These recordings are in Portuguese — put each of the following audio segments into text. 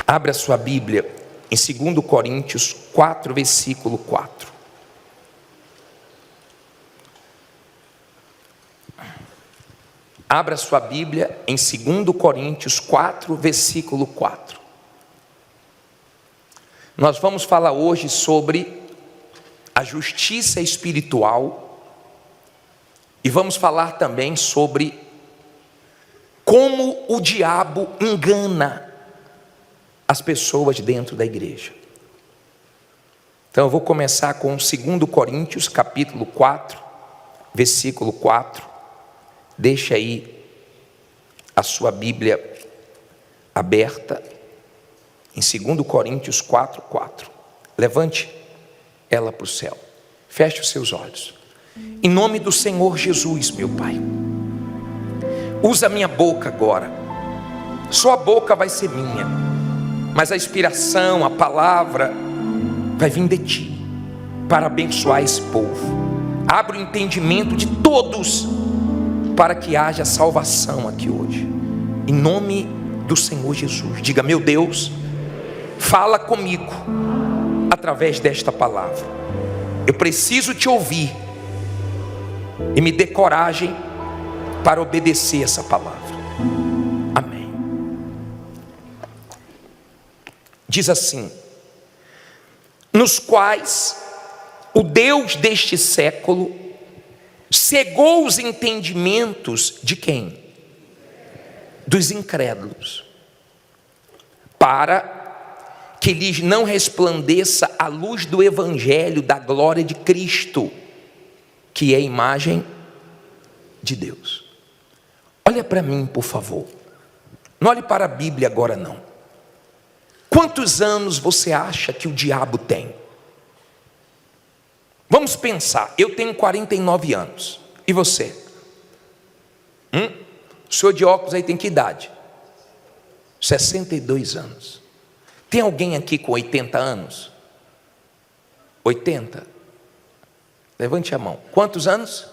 Abra sua Bíblia em 2 Coríntios 4, versículo 4. Abra sua Bíblia em 2 Coríntios 4, versículo 4. Nós vamos falar hoje sobre a justiça espiritual e vamos falar também sobre como o diabo engana as pessoas dentro da igreja. Então eu vou começar com 2 Coríntios capítulo 4, versículo 4. Deixa aí a sua Bíblia aberta em 2 Coríntios 4, 4. Levante ela para o céu. Feche os seus olhos. Em nome do Senhor Jesus, meu Pai, usa a minha boca agora. Só a boca vai ser minha, mas a inspiração, a palavra vai vir de Ti para abençoar esse povo. Abre o entendimento de todos para que haja salvação aqui hoje, em nome do Senhor Jesus. Diga: meu Deus, fala comigo através desta palavra. Eu preciso Te ouvir e me dê coragem para obedecer essa palavra. Amém. Diz assim: nos quais o Deus deste século cegou os entendimentos de quem? Dos incrédulos, para que lhes não resplandeça a luz do evangelho da glória de Cristo, que é a imagem de Deus. Olha para mim, por favor. Não olhe para a Bíblia agora não. Quantos anos você acha que o diabo tem? Vamos pensar, eu tenho 49 anos. E você? O senhor de óculos aí tem que idade? 62 anos. Tem alguém aqui com 80 anos? 80? Levante a mão. Quantos anos?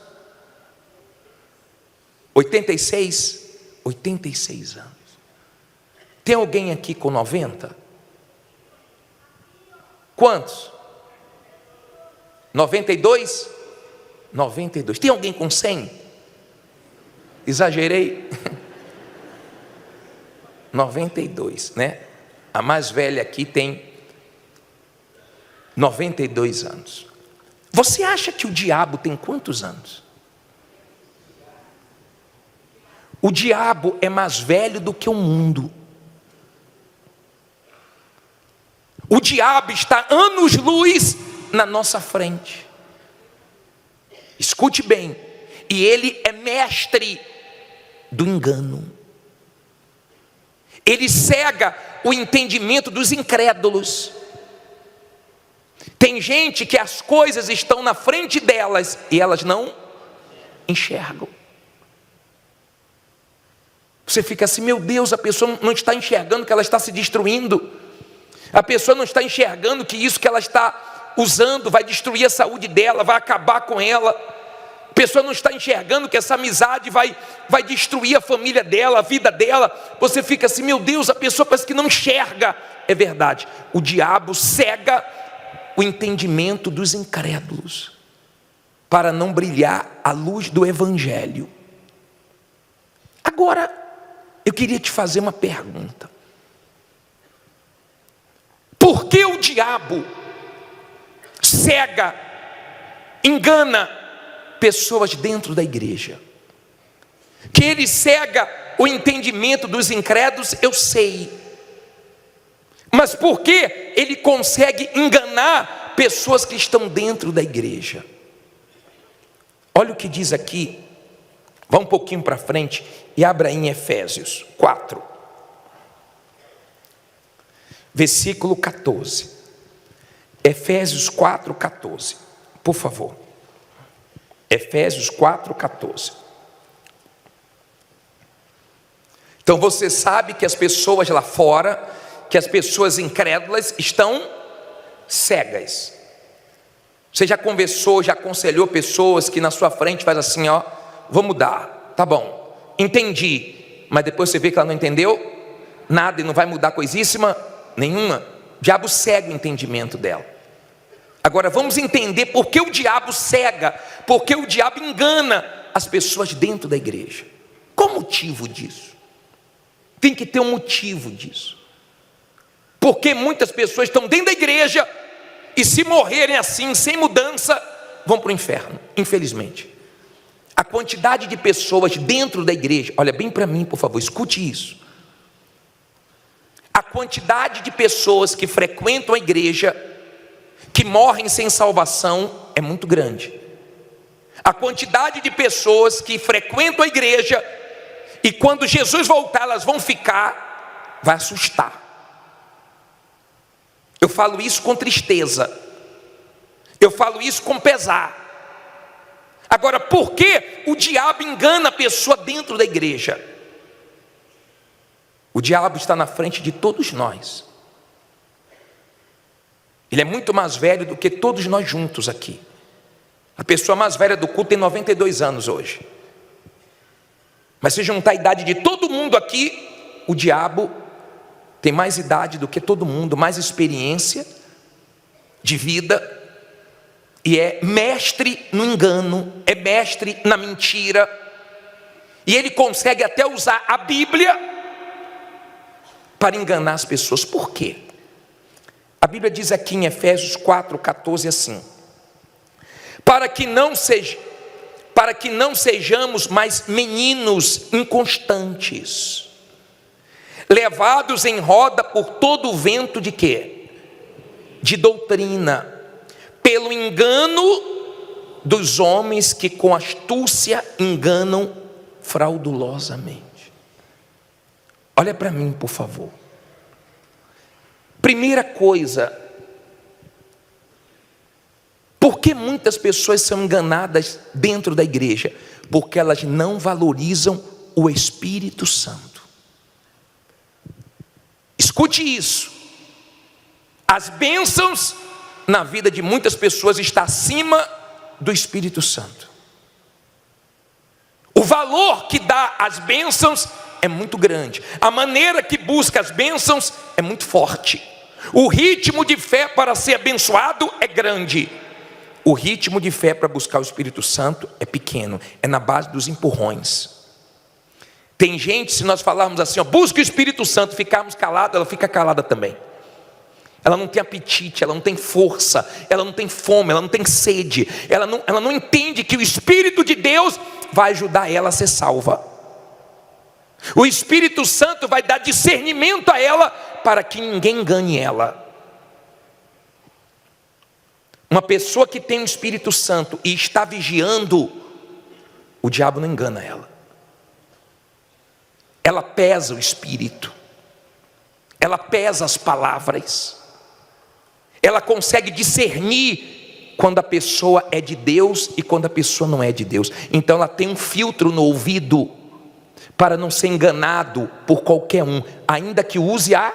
86? 86 anos. Tem alguém aqui com 90? Quantos? 92? 92. Tem alguém com 100? Exagerei? 92, né? A mais velha aqui tem 92 anos. Você acha que o diabo tem quantos anos? O diabo é mais velho do que o mundo. O diabo está anos-luz na nossa frente. Escute bem. E ele é mestre do engano. Ele cega o entendimento dos incrédulos. Tem gente que as coisas estão na frente delas e elas não enxergam. Você fica assim: meu Deus, a pessoa não está enxergando que ela está se destruindo. A pessoa não está enxergando que isso que ela está usando vai destruir a saúde dela, vai acabar com ela. A pessoa não está enxergando que essa amizade vai destruir a família dela, a vida dela. Você fica assim: meu Deus, a pessoa parece que não enxerga. É verdade, o diabo cega o entendimento dos incrédulos, para não brilhar a luz do evangelho. Agora, eu queria te fazer uma pergunta. Por que o diabo cega, engana pessoas dentro da igreja? Que ele cega o entendimento dos incrédulos, eu sei. Mas por que ele consegue enganar pessoas que estão dentro da igreja? Olha o que diz aqui. Vá um pouquinho para frente e abra em Efésios 4, versículo 14. Efésios 4, 14. Por favor. Efésios 4, 14. Então você sabe que as pessoas lá fora, que as pessoas incrédulas estão cegas. Você já conversou, já aconselhou pessoas que na sua frente faz assim: ó, vou mudar, tá bom, entendi, mas depois você vê que ela não entendeu nada e não vai mudar coisíssima nenhuma. O diabo cega o entendimento dela. Agora vamos entender por que o diabo cega, por que o diabo engana as pessoas dentro da igreja. Qual o motivo disso? Tem que ter um motivo disso. Porque muitas pessoas estão dentro da igreja e, se morrerem assim, sem mudança, vão para o inferno, infelizmente. A quantidade de pessoas dentro da igreja, olha bem para mim, por favor, escute isso. A quantidade de pessoas que frequentam a igreja, que morrem sem salvação, é muito grande. A quantidade de pessoas que frequentam a igreja e quando Jesus voltar elas vão ficar, vai assustar. Eu falo isso com tristeza, eu falo isso com pesar. Agora, por que o diabo engana a pessoa dentro da igreja? O diabo está na frente de todos nós. Ele é muito mais velho do que todos nós juntos aqui. A pessoa mais velha do culto tem 92 anos hoje. Mas se juntar a idade de todo mundo aqui, o diabo tem mais idade do que todo mundo, mais experiência de vida, e é mestre no engano, é mestre na mentira, e ele consegue até usar a Bíblia para enganar as pessoas. Por quê? A Bíblia diz aqui em Efésios 4:14 assim: para que não sejamos mais meninos inconstantes, levados em roda por todo o vento de quê? De doutrina, pelo engano dos homens que com astúcia enganam fraudulosamente. Olha para mim, por favor. Primeira coisa, por que muitas pessoas são enganadas dentro da igreja? Porque elas não valorizam o Espírito Santo. Escute isso. As bênçãos na vida de muitas pessoas estão acima do Espírito Santo. O valor que dá às bênçãos é muito grande. A maneira que busca as bênçãos é muito forte. O ritmo de fé para ser abençoado é grande. O ritmo de fé para buscar o Espírito Santo é pequeno. É na base dos empurrões. Tem gente, se nós falarmos assim, ó, busca o Espírito Santo, ficarmos calados, ela fica calada também. Ela não tem apetite, ela não tem força, ela não tem fome, ela não tem sede. Ela não entende que o Espírito de Deus vai ajudar ela a ser salva. O Espírito Santo vai dar discernimento a ela para que ninguém engane ela. Uma pessoa que tem o Espírito Santo e está vigiando, o diabo não engana ela. Ela pesa o Espírito, ela pesa as palavras, ela consegue discernir quando a pessoa é de Deus e quando a pessoa não é de Deus. Então ela tem um filtro no ouvido para não ser enganado por qualquer um, ainda que use a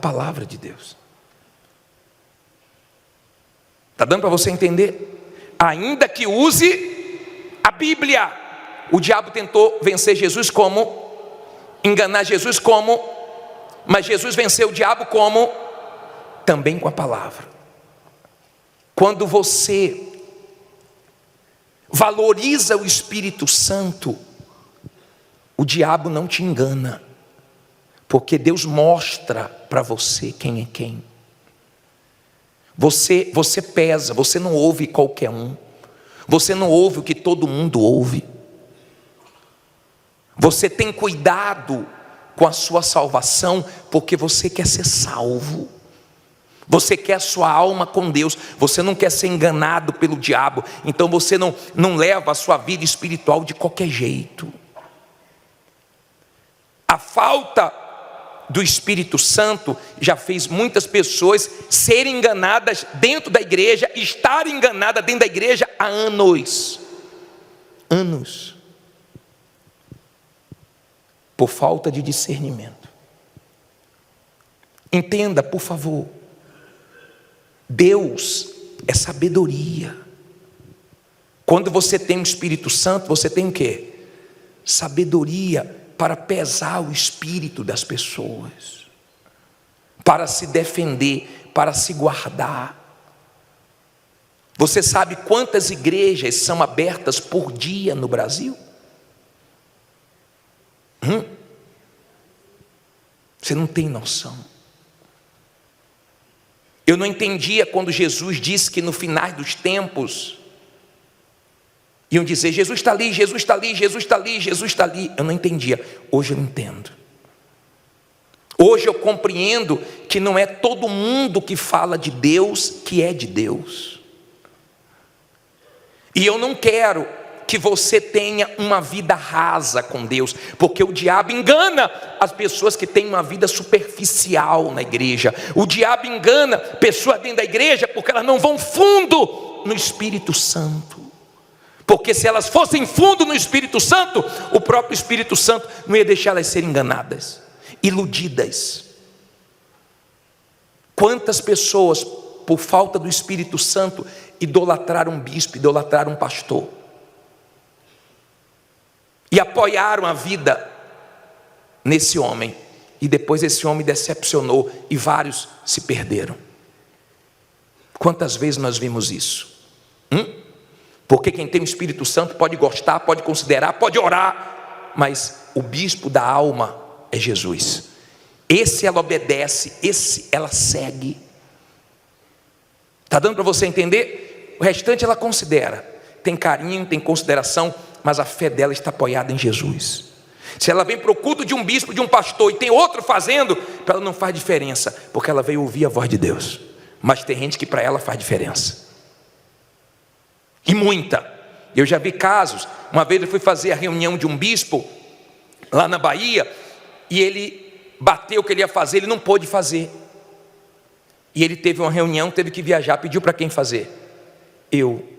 palavra de Deus. Está dando para você entender? Ainda que use a Bíblia. O diabo tentou vencer Jesus como? Enganar Jesus como? Mas Jesus venceu o diabo como? Também com a palavra. Quando você valoriza o Espírito Santo, o diabo não te engana, porque Deus mostra para você quem é quem. Você pesa, você não ouve qualquer um, você não ouve o que todo mundo ouve. Você tem cuidado com a sua salvação, porque você quer ser salvo. Você quer a sua alma com Deus. Você não quer ser enganado pelo diabo. Então você não leva a sua vida espiritual de qualquer jeito. A falta do Espírito Santo já fez muitas pessoas serem enganadas dentro da igreja, estarem enganadas dentro da igreja há anos. Por falta de discernimento. Entenda, por favor. Deus é sabedoria. Quando você tem o Espírito Santo, você tem o quê? Sabedoria para pesar o espírito das pessoas. para se defender, para se guardar. Você sabe quantas igrejas são abertas por dia no Brasil? Você não tem noção. Eu não entendia quando Jesus disse que no final dos tempos iam dizer: Jesus está ali, Jesus está ali, Jesus está ali, Jesus está ali. Eu não entendia. Hoje eu entendo. Hoje eu compreendo que não é todo mundo que fala de Deus que é de Deus. E eu não quero que você tenha uma vida rasa com Deus, porque o diabo engana as pessoas que têm uma vida superficial na igreja. O diabo engana pessoas dentro da igreja porque elas não vão fundo no Espírito Santo. Porque se elas fossem fundo no Espírito Santo, o próprio Espírito Santo não ia deixar elas serem enganadas, iludidas. Quantas pessoas, por falta do Espírito Santo, idolatraram um bispo, idolatraram um pastor, e apoiaram a vida nesse homem, e depois esse homem decepcionou, e vários se perderam. Quantas vezes nós vimos isso? Porque quem tem o Espírito Santo pode gostar, pode considerar, pode orar, mas o bispo da alma é Jesus. Esse ela obedece, esse ela segue. Está dando para você entender? O restante ela considera, tem carinho, tem consideração, mas a fé dela está apoiada em Jesus. Se ela vem para o culto de um bispo, de um pastor, e tem outro fazendo, para ela não faz diferença, porque ela veio ouvir a voz de Deus. Mas tem gente que para ela faz diferença, e muita. Eu já vi casos. Uma vez eu fui fazer a reunião de um bispo lá na Bahia, e ele bateu o que ele ia fazer, ele não pôde fazer, e ele teve uma reunião, teve que viajar, pediu para quem fazer?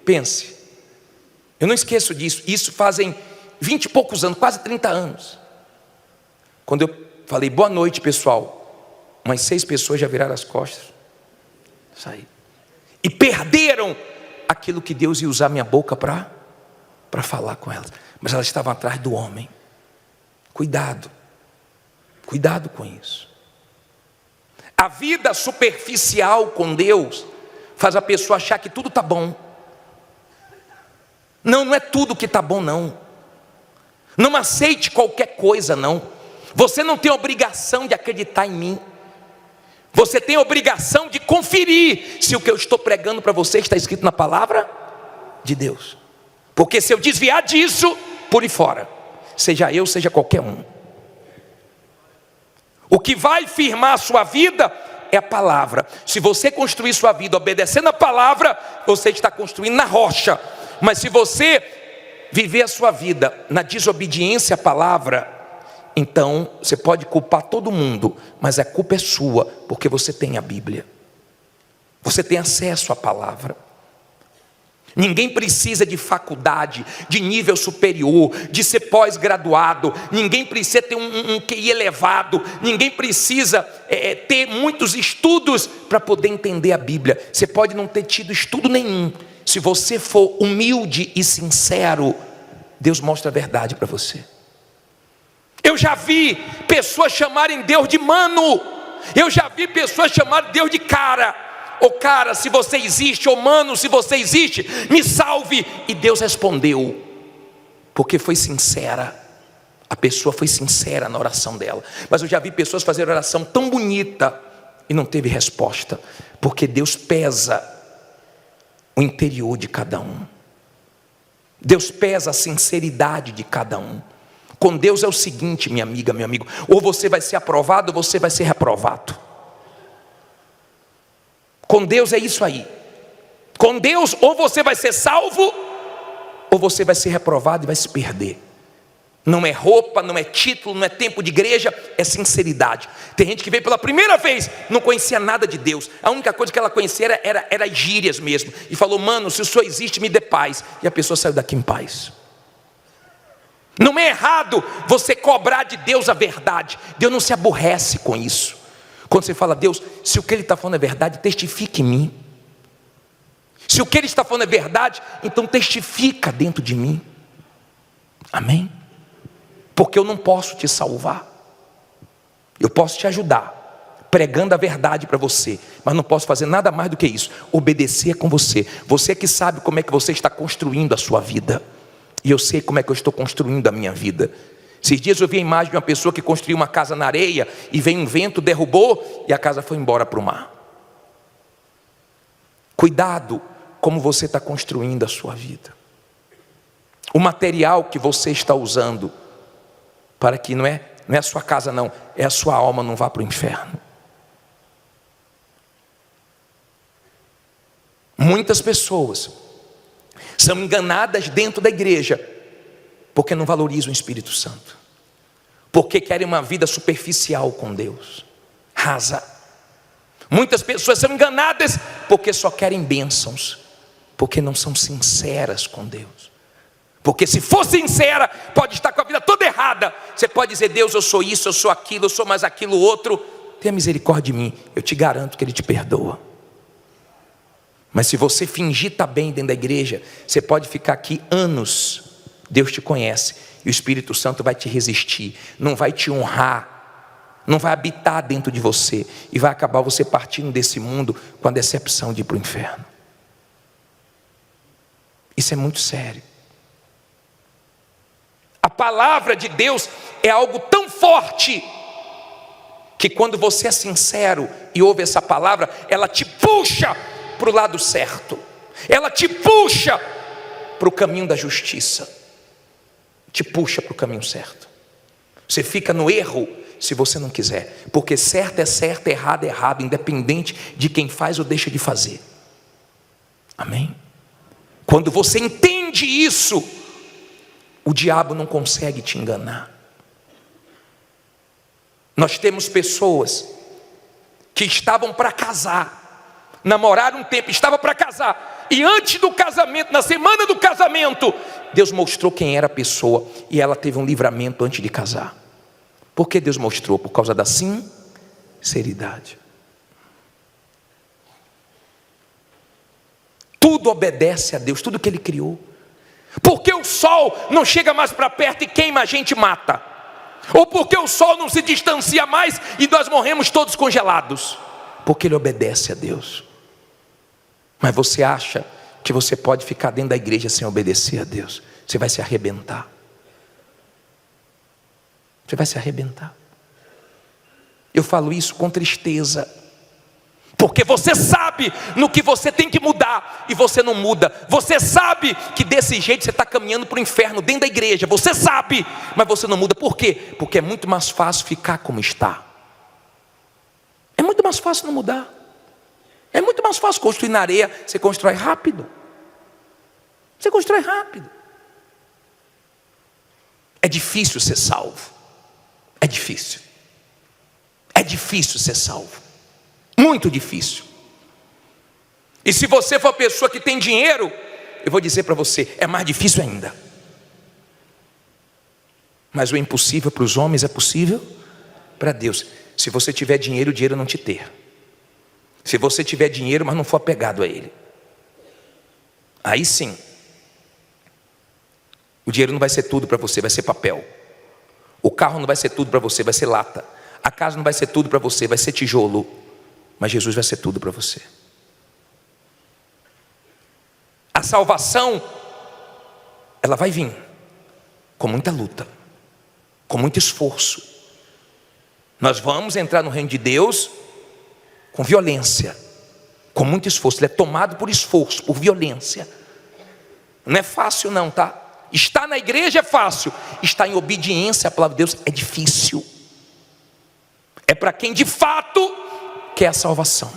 Pense, eu não esqueço disso. Isso fazem 20 e poucos anos, quase 30 anos. Quando eu falei boa noite pessoal, umas 6 pessoas já viraram as costas, saí, e perderam aquilo que Deus ia usar minha boca para falar com elas, mas elas estavam atrás do homem. Cuidado com isso. A vida superficial com Deus faz a pessoa achar que tudo está bom. Não é tudo que está bom, não. Não aceite qualquer coisa, não. Você não tem obrigação de acreditar em mim. Você tem obrigação de conferir se o que eu estou pregando para você está escrito na palavra de Deus. Porque se eu desviar disso, pule fora, seja eu, seja qualquer um. O que vai firmar a sua vida é a palavra. Se você construir sua vida obedecendo a palavra, você está construindo na rocha. Mas se você viver a sua vida na desobediência à palavra, então você pode culpar todo mundo, mas a culpa é sua, porque você tem a Bíblia, você tem acesso à palavra. Ninguém precisa de faculdade, de nível superior, de ser pós-graduado. Ninguém precisa ter um QI elevado. Ninguém precisa ter muitos estudos para poder entender a Bíblia. Você pode não ter tido estudo nenhum. Se você for humilde e sincero, Deus mostra a verdade para você. Eu já vi pessoas chamarem Deus de mano. Eu já vi pessoas chamarem Deus de cara. Ô cara, se você existe, ô mano, se você existe, me salve. E Deus respondeu, porque foi sincera. A pessoa foi sincera na oração dela. Mas eu já vi pessoas fazer oração tão bonita e não teve resposta, porque Deus pesa o interior de cada um. Deus pesa a sinceridade de cada um. Com Deus é o seguinte, minha amiga, meu amigo: ou você vai ser aprovado, ou você vai ser reprovado. Com Deus é isso aí. Com Deus, ou você vai ser salvo, ou você vai ser reprovado e vai se perder. Não é roupa, não é título, não é tempo de igreja, é sinceridade. Tem gente que veio pela primeira vez, não conhecia nada de Deus. A única coisa que ela conhecia era gírias mesmo. E falou: mano, se o Senhor existe, me dê paz. E a pessoa saiu daqui em paz. Não é errado você cobrar de Deus a verdade. Deus não se aborrece com isso. Quando você fala: Deus, se o que Ele está falando é verdade, testifique em mim. Se o que Ele está falando é verdade, então testifica dentro de mim. Amém? Porque eu não posso te salvar. Eu posso te ajudar, pregando a verdade para você, mas não posso fazer nada mais do que isso, obedecer com você. Você é que sabe como é que você está construindo a sua vida, e eu sei como é que eu estou construindo a minha vida. Esses dias eu vi a imagem de uma pessoa que construiu uma casa na areia, e veio um vento, derrubou, e a casa foi embora para o mar. Cuidado como você está construindo a sua vida, o material que você está usando, para que não é a sua casa não, é a sua alma não vá para o inferno. Muitas pessoas são enganadas dentro da igreja, porque não valorizam o Espírito Santo, porque querem uma vida superficial com Deus, rasa. Muitas pessoas são enganadas porque só querem bênçãos, porque não são sinceras com Deus. Porque se for sincera, pode estar com a vida toda errada. Você pode dizer: Deus, eu sou isso, eu sou aquilo, eu sou mais aquilo outro. Tenha misericórdia de mim, eu te garanto que Ele te perdoa. Mas se você fingir estar bem dentro da igreja, você pode ficar aqui anos. Deus te conhece e o Espírito Santo vai te resistir, não vai te honrar, não vai habitar dentro de você, e vai acabar você partindo desse mundo com a decepção de ir para o inferno. Isso é muito sério. A palavra de Deus é algo tão forte, que quando você é sincero e ouve essa palavra, ela te puxa para o lado certo, ela te puxa para o caminho da justiça, te puxa para o caminho certo. Você fica no erro se você não quiser, porque certo é certo, errado é errado, independente de quem faz ou deixa de fazer. Amém? Quando você entende isso, o diabo não consegue te enganar. Nós temos pessoas que estavam para casar, namoraram um tempo, estava para casar, e antes do casamento, na semana do casamento, Deus mostrou quem era a pessoa, e ela teve um livramento antes de casar. Por que Deus mostrou? Por causa da sinceridade. Tudo obedece a Deus, tudo que Ele criou. Porque o sol não chega mais para perto e queima a gente, mata. Ou porque o sol não se distancia mais e nós morremos todos congelados. Porque Ele obedece a Deus. Mas você acha que você pode ficar dentro da igreja sem obedecer a Deus? Você vai se arrebentar. Você vai se arrebentar. Eu falo isso com tristeza, porque você sabe no que você tem que mudar e você não muda. Você sabe que desse jeito você está caminhando para o inferno dentro da igreja. Você sabe, mas você não muda. Por quê? Porque é muito mais fácil ficar como está. É muito mais fácil não mudar. É muito mais fácil construir na areia. Você constrói rápido. Você constrói rápido. É difícil ser salvo. É difícil. É difícil ser salvo. Muito difícil. E se você for a pessoa que tem dinheiro, eu vou dizer para você, é mais difícil ainda. Mas o impossível para os homens é possível para Deus. Se você tiver dinheiro, o dinheiro não te ter. Se você tiver dinheiro, mas não for apegado a ele, aí sim, o dinheiro não vai ser tudo para você, vai ser papel. O carro não vai ser tudo para você, vai ser lata. A casa não vai ser tudo para você, vai ser tijolo. Mas Jesus vai ser tudo para você. A salvação, ela vai vir com muita luta, com muito esforço. Nós vamos entrar no reino de Deus com violência, com muito esforço. Ele é tomado por esforço, por violência. Não é fácil não, tá? Estar na igreja é fácil, estar em obediência à palavra de Deus é difícil. É para quem de fato quer a salvação.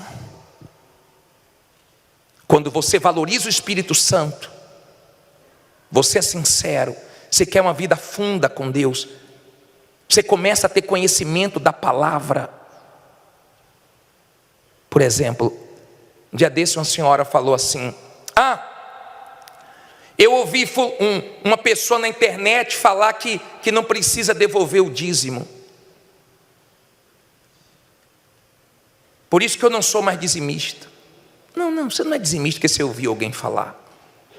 Quando você valoriza o Espírito Santo, você é sincero, você quer uma vida funda com Deus, você começa a ter conhecimento da palavra. Por exemplo, um dia desse uma senhora falou assim: eu ouvi uma pessoa na internet falar que não precisa devolver o dízimo. Por isso que eu não sou mais dizimista. Não, você não é dizimista porque você ouviu alguém falar.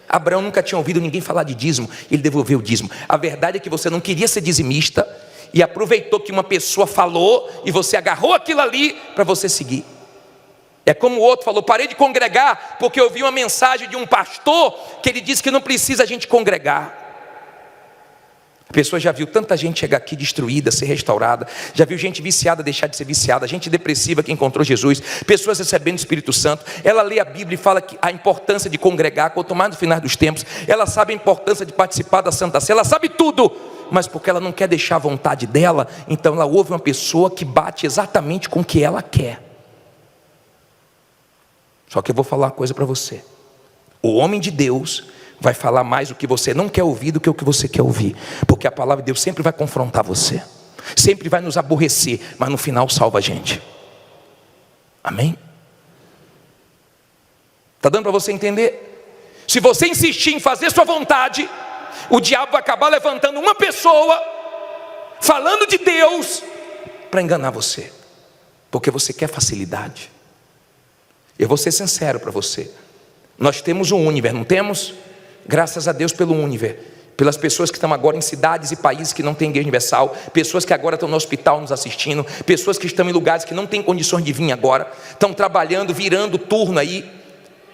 Abraão nunca tinha ouvido ninguém falar de dízimo, ele devolveu o dízimo. A verdade é que você não queria ser dizimista e aproveitou que uma pessoa falou e você agarrou aquilo ali para você seguir. É como o outro falou: parei de congregar porque eu vi uma mensagem de um pastor que ele disse que não precisa a gente congregar. A pessoa já viu tanta gente chegar aqui destruída, ser restaurada, já viu gente viciada deixar de ser viciada, gente depressiva que encontrou Jesus, pessoas recebendo o Espírito Santo. Ela lê a Bíblia e fala que a importância de congregar, quanto mais no final dos tempos. Ela sabe a importância de participar da Santa Ceia, ela sabe tudo, mas porque ela não quer deixar a vontade dela, então ela ouve uma pessoa que bate exatamente com o que ela quer. Só que eu vou falar uma coisa para você: o homem de Deus vai falar mais o que você não quer ouvir do que o que você quer ouvir, porque a palavra de Deus sempre vai confrontar você, sempre vai nos aborrecer, mas no final salva a gente. Amém? Está dando para você entender? Se você insistir em fazer sua vontade, o diabo vai acabar levantando uma pessoa falando de Deus para enganar você, porque você quer facilidade. Eu vou ser sincero para você: nós temos um Univer, não temos? Graças a Deus pelo Univer, pelas pessoas que estão agora em cidades e países que não têm igreja universal, pessoas que agora estão no hospital nos assistindo, pessoas que estão em lugares que não têm condições de vir agora, estão trabalhando, virando turno aí,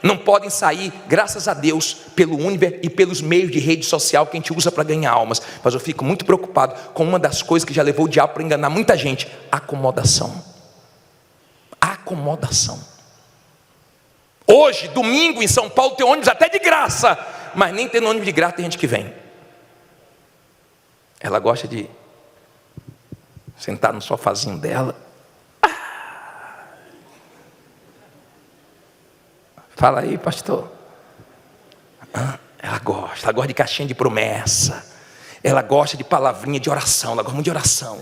não podem sair, graças a Deus pelo Univer e pelos meios de rede social que a gente usa para ganhar almas. Mas eu fico muito preocupado com uma das coisas que já levou o diabo para enganar muita gente: acomodação. Acomodação. Hoje, domingo, em São Paulo, tem ônibus até de graça, mas nem tendo ônibus de graça tem gente que vem. Ela gosta de sentar no sofazinho dela. Fala aí, pastor. Ela gosta de caixinha de promessa, ela gosta de palavrinha de oração, ela gosta muito de oração,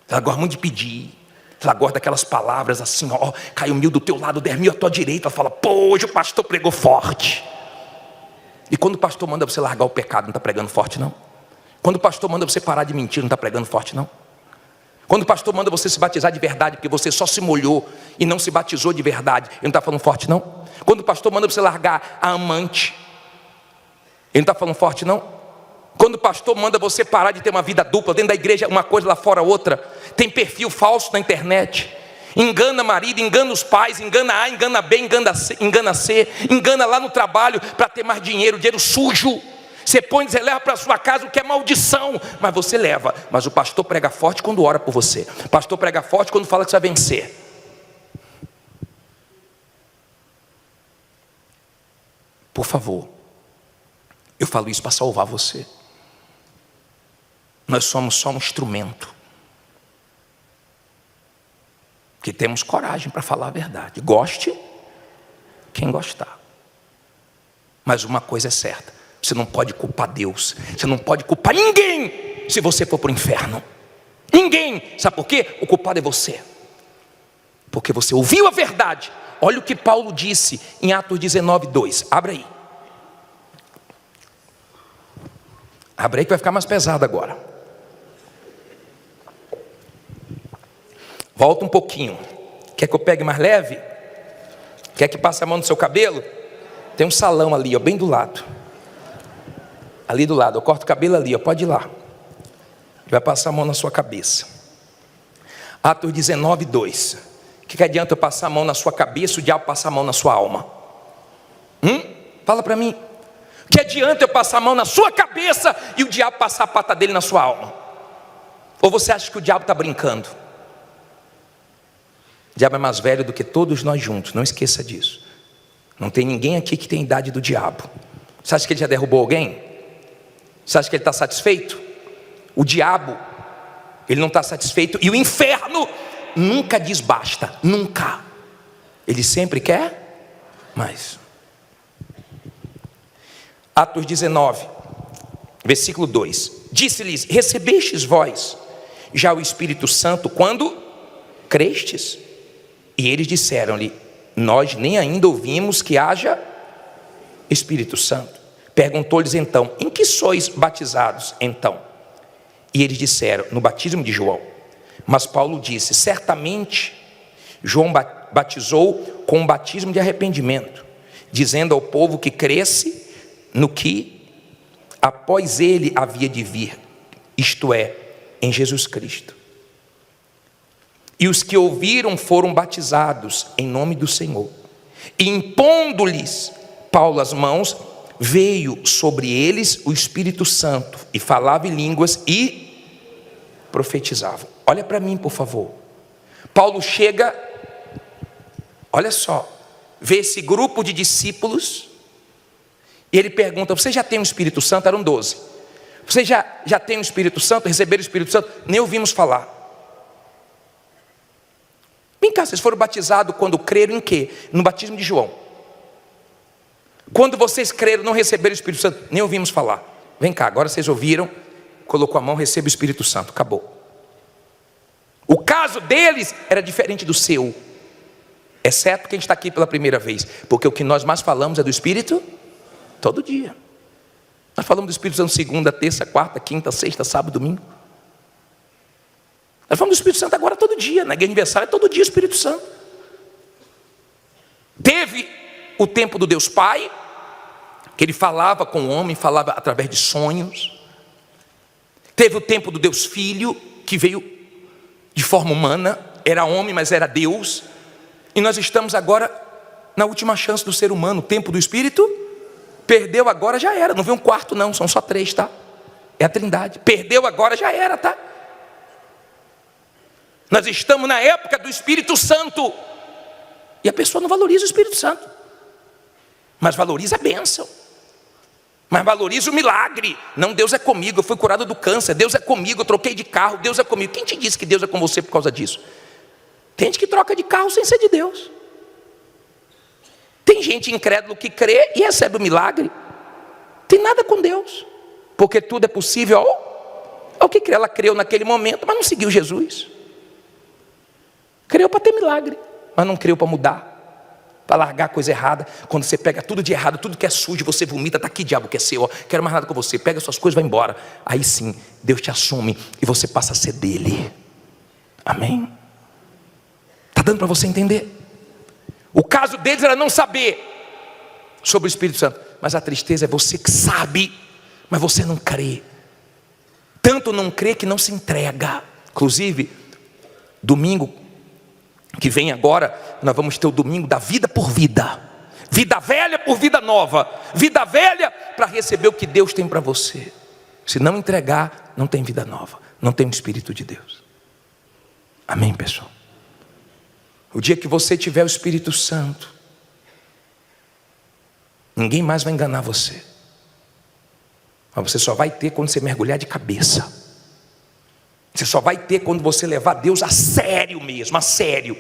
ela gosta muito de pedir. Ela gosta daquelas palavras assim: ó, caiu 1.000 do teu lado, 10.000 à tua direita. Ela fala: pô, hoje o pastor pregou forte. E quando o pastor manda você largar o pecado, não está pregando forte não? Quando o pastor manda você parar de mentir, não está pregando forte não? Quando o pastor manda você se batizar de verdade, porque você só se molhou e não se batizou de verdade, ele não está falando forte não? Quando o pastor manda você largar a amante, ele não está falando forte não? Quando o pastor manda você parar de ter uma vida dupla, dentro da igreja uma coisa, lá fora outra, tem perfil falso na internet, engana marido, engana os pais, engana A, engana B, engana C, engana lá no trabalho para ter mais dinheiro sujo. Você põe, você leva para sua casa o que é maldição, mas você leva. Mas o pastor prega forte quando ora por você, o pastor prega forte quando fala que você vai vencer. Por favor, eu falo isso para salvar você. Nós somos só um instrumento, que temos coragem para falar a verdade. Goste quem gostar, mas uma coisa é certa: você não pode culpar Deus, você não pode culpar ninguém se você for para o inferno. Ninguém. Sabe por quê? O culpado é você, porque você ouviu a verdade. Olha o que Paulo disse em Atos 19:2. Abre aí. Abre aí que vai ficar mais pesado agora. Volta um pouquinho. Quer que eu pegue mais leve? Quer que passe a mão no seu cabelo? Tem um salão ali, ó, bem do lado. Ali do lado, eu corto o cabelo ali, ó, pode ir lá. Vai passar a mão na sua cabeça. Atos 19:2. O que adianta eu passar a mão na sua cabeça, o diabo passar a mão na sua alma? Fala para mim. O que adianta eu passar a mão na sua cabeça e o diabo passar a pata dele na sua alma? Ou você acha que o diabo está brincando? O diabo é mais velho do que todos nós juntos, não esqueça disso. Não tem ninguém aqui que tem idade do diabo. Você acha que ele já derrubou alguém? Você acha que ele está satisfeito? O diabo, ele não está satisfeito. E o inferno nunca diz basta, nunca. Ele sempre quer mais. Atos 19, versículo 2. Disse-lhes: recebestes vós já o Espírito Santo quando crestes? E eles disseram-lhe: nós nem ainda ouvimos que haja Espírito Santo. Perguntou-lhes então: em que sois batizados então? E eles disseram: no batismo de João. Mas Paulo disse: certamente João batizou com um batismo de arrependimento, dizendo ao povo que cresce no que após ele havia de vir, isto é, em Jesus Cristo. E os que ouviram foram batizados em nome do Senhor. E impondo-lhes Paulo as mãos, veio sobre eles o Espírito Santo, e falava em línguas e profetizavam. Olha para mim, por favor. Paulo chega, olha só, vê esse grupo de discípulos, e ele pergunta: você já tem o Espírito Santo? Eram 12. Você já tem o Espírito Santo? Receberam o Espírito Santo? Nem ouvimos falar. Vem cá, vocês foram batizados quando creram em quê? No batismo de João. Quando vocês creram, não receberam o Espírito Santo? Nem ouvimos falar. Vem cá, agora vocês ouviram, colocou a mão, recebe o Espírito Santo, acabou. O caso deles era diferente do seu, exceto quem está aqui pela primeira vez, porque o que nós mais falamos é do Espírito todo dia. Nós falamos do Espírito Santo segunda, terça, quarta, quinta, sexta, sábado, domingo. Nós falamos do Espírito Santo agora todo dia, na igreja aniversária é todo dia o Espírito Santo. Teve o tempo do Deus Pai, que ele falava com o homem, falava através de sonhos. Teve o tempo do Deus Filho, que veio de forma humana, era homem, mas era Deus. E nós estamos agora na última chance do ser humano, o tempo do Espírito. Perdeu agora, já era. Não vem um quarto não, são só 3, tá? É a Trindade. Perdeu agora, já era, tá? Nós estamos na época do Espírito Santo. E a pessoa não valoriza o Espírito Santo, mas valoriza a bênção, mas valoriza o milagre. Não, Deus é comigo, eu fui curado do câncer. Deus é comigo, eu troquei de carro. Deus é comigo. Quem te disse que Deus é com você por causa disso? Tem gente que troca de carro sem ser de Deus. Tem gente incrédulo que crê e recebe o milagre. Tem nada com Deus, porque tudo é possível ao que crê. Ela creu naquele momento, mas não seguiu Jesus. Creu para ter milagre, mas não creu para mudar, para largar a coisa errada. Quando você pega tudo de errado, tudo que é sujo, você vomita. Está aqui, diabo, que é seu, ó. Quero mais nada com você. Pega suas coisas e vai embora. Aí sim, Deus te assume e você passa a ser dele. Amém? Está dando para você entender? O caso deles era não saber sobre o Espírito Santo, mas a tristeza é você que sabe, mas você não crê. Tanto não crê que não se entrega. Inclusive, domingo que vem agora, nós vamos ter o domingo da vida por vida. Vida velha por vida nova. Vida velha para receber o que Deus tem para você. Se não entregar, não tem vida nova, não tem o Espírito de Deus. Amém, pessoal? O dia que você tiver o Espírito Santo, ninguém mais vai enganar você. Mas você só vai ter quando você mergulhar de cabeça. Você só vai ter quando você levar Deus a sério mesmo, a sério.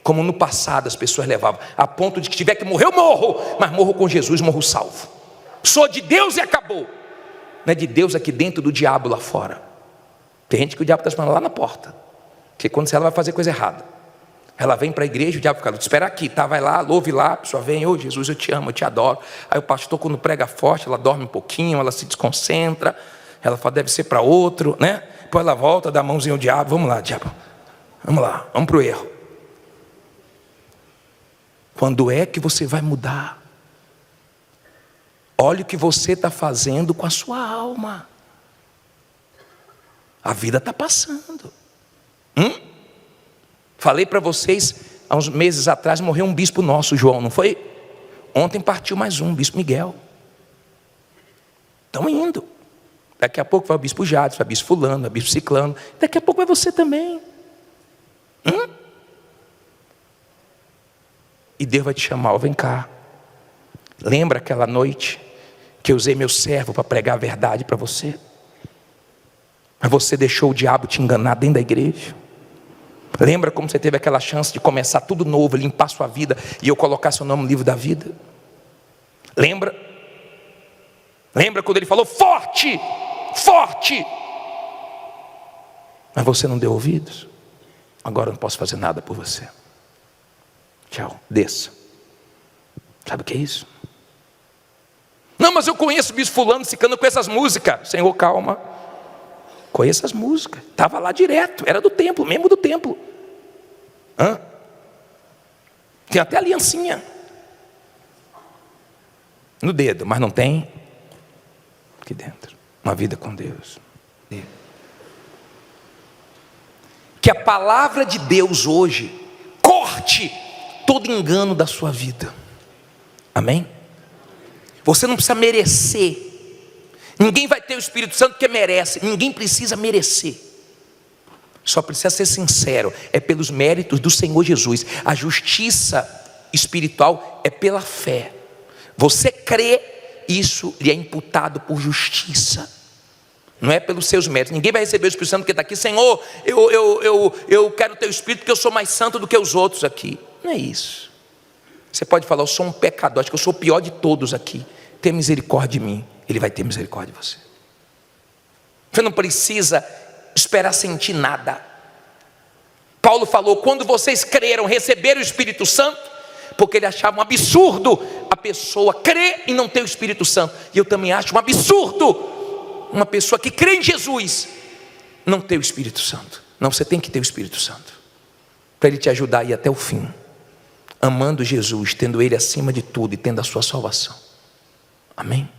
Como no passado as pessoas levavam, a ponto de que tiver que morrer, eu morro, mas morro com Jesus, morro salvo. Sou de Deus e acabou. Não é de Deus aqui dentro, do diabo lá fora. Tem gente que o diabo está esperando lá na porta, porque quando ela vai fazer coisa errada, ela vem para a igreja, o diabo fica: espera aqui, tá? Vai lá, louve lá, a pessoa vem: ô Jesus, eu te amo, eu te adoro. Aí o pastor, quando prega forte, ela dorme um pouquinho, ela se desconcentra, ela fala: deve ser para outro, né? Depois ela volta, dá a mãozinha ao diabo: vamos lá, diabo, vamos lá, vamos para o erro. Quando é que você vai mudar? Olha o que você está fazendo com a sua alma. A vida está passando. Falei para vocês, há uns meses atrás, morreu um bispo nosso, João, não foi? Ontem partiu mais um, bispo Miguel. Estão indo. Daqui a pouco vai o bispo Jades, vai o bispo fulano, vai o bispo ciclano. Daqui a pouco vai você também. E Deus vai te chamar: ó, vem cá. Lembra aquela noite que eu usei meu servo para pregar a verdade para você? Mas você deixou o diabo te enganar dentro da igreja? Lembra como você teve aquela chance de começar tudo novo, limpar sua vida, e eu colocar seu nome no livro da vida? Lembra? Lembra quando ele falou: forte, forte? Mas você não deu ouvidos. Agora eu não posso fazer nada por você. Tchau, desça. Sabe o que é isso? Não, mas eu conheço o bispo fulano, ciclano, com essas músicas. Senhor, calma. Conheço as músicas. Estava lá direto, era do templo, membro do templo. Tem até aliancinha no dedo, mas não tem aqui dentro uma vida com Deus. que a palavra de Deus hoje corte todo engano da sua vida. Amém? Você não precisa merecer. Ninguém vai ter o Espírito Santo porque merece. Ninguém precisa merecer. Só precisa ser sincero. É pelos méritos do Senhor Jesus. A justiça espiritual é pela fé. Você crê, isso lhe é imputado por justiça. Não é pelos seus méritos. Ninguém vai receber o Espírito Santo porque está aqui: Senhor, eu quero ter o Espírito porque eu sou mais santo do que os outros aqui. Não é isso. Você pode falar: eu sou um pecador, acho que eu sou o pior de todos aqui. Tenha misericórdia de mim. Ele vai ter misericórdia de você. Você não precisa esperar sentir nada. Paulo falou: quando vocês creram, receberam o Espírito Santo, porque ele achava um absurdo a pessoa crer e não ter o Espírito Santo. E eu também acho um absurdo uma pessoa que crê em Jesus não ter o Espírito Santo. Não, você tem que ter o Espírito Santo para ele te ajudar a ir até o fim, amando Jesus, tendo ele acima de tudo e tendo a sua salvação. Amém?